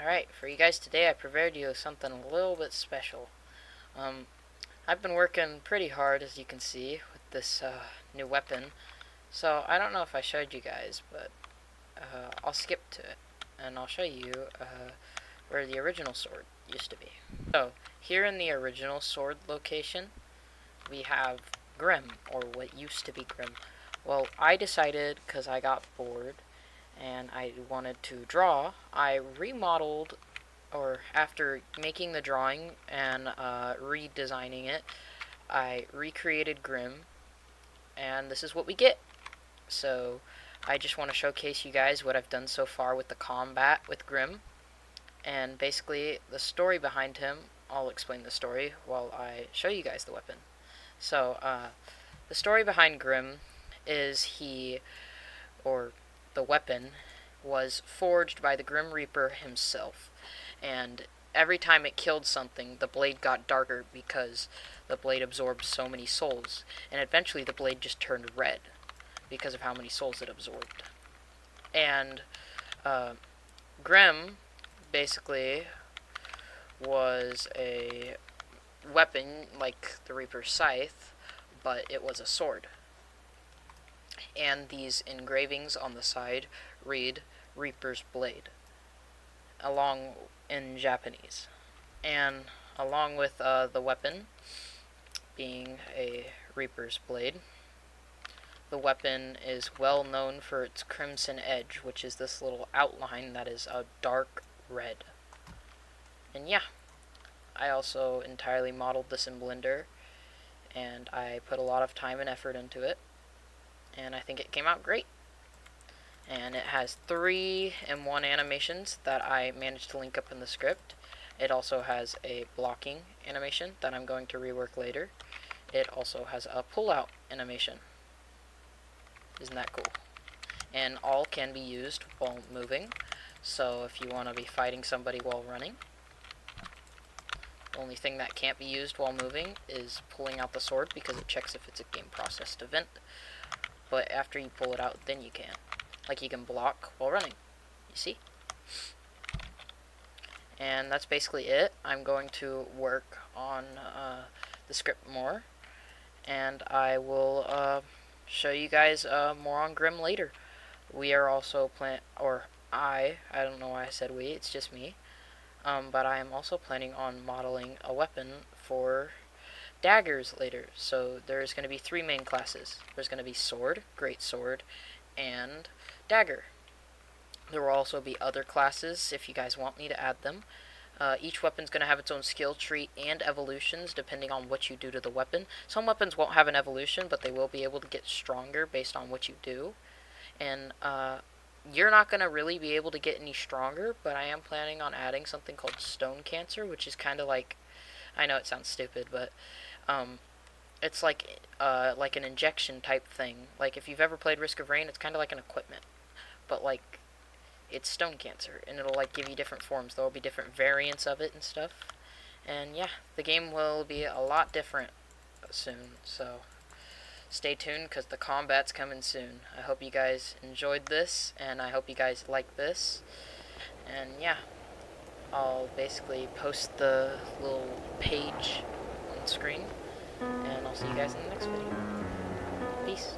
Alright, for you guys today I prepared you something a little bit special. Um, I've been working pretty hard, as you can see, with this new weapon. So I don't know if I showed you guys, but I'll skip to it. And I'll show you where the original sword used to be. So, here in the original sword location, we have Grim, or what used to be Grim. Well, I decided, because I got bored, and I wanted to draw, I remodeled, or after making the drawing and redesigning it, I recreated Grim, and this is what we get. So I just want to showcase you guys what I've done so far with the combat with Grim, and basically the story behind him. I'll explain the story while I show you guys the weapon. So the story behind Grim is or the weapon, was forged by the Grim Reaper himself. And every time it killed something, the blade got darker because the blade absorbed so many souls. And eventually the blade just turned red because of how many souls it absorbed. And Grim basically was a weapon like the Reaper's scythe, but it was a sword. And these engravings on the side read Reaper's Blade, along in Japanese. And along with the weapon being a Reaper's Blade, the weapon is well known for its crimson edge, which is this little outline that is a dark red. And yeah, I also entirely modeled this in Blender, and I put a lot of time and effort into it, and I think it came out great. And it has 3-in-1 animations that I managed to link up in the script. It also has a blocking animation that I'm going to rework later. It also has a pull-out animation. Isn't that cool? And all can be used while moving, so if you want to be fighting somebody while running. The only thing that can't be used while moving is pulling out the sword, because it checks if it's a game processed event. But after you pull it out, then you can. Like, you can block while running. You see? And that's basically it. I'm going to work on the script more, and I will show you guys more on Grim later. We are also I don't know why I said we, it's just me. But I am also planning on modeling a weapon for daggers later. So there's going to be 3 main classes. There's going to be sword, great sword, and dagger. There will also be other classes if you guys want me to add them. Each weapon's going to have its own skill tree and evolutions depending on what you do to the weapon. Some weapons won't have an evolution, but they will be able to get stronger based on what you do. And you're not going to really be able to get any stronger, but I am planning on adding something called Stone Cancer, which is kind of like, I know it sounds stupid, but it's like an injection type thing. Like, if you've ever played Risk of Rain, it's kind of like an equipment, but like, it's stone cancer, and it'll like give you different forms. There will be different variants of it and stuff. And yeah, the game will be a lot different soon, so stay tuned because the combat's coming soon. I hope you guys enjoyed this, and I hope you guys like this. And yeah, I'll basically post the little page on the screen, and I'll see you guys in the next video. Peace.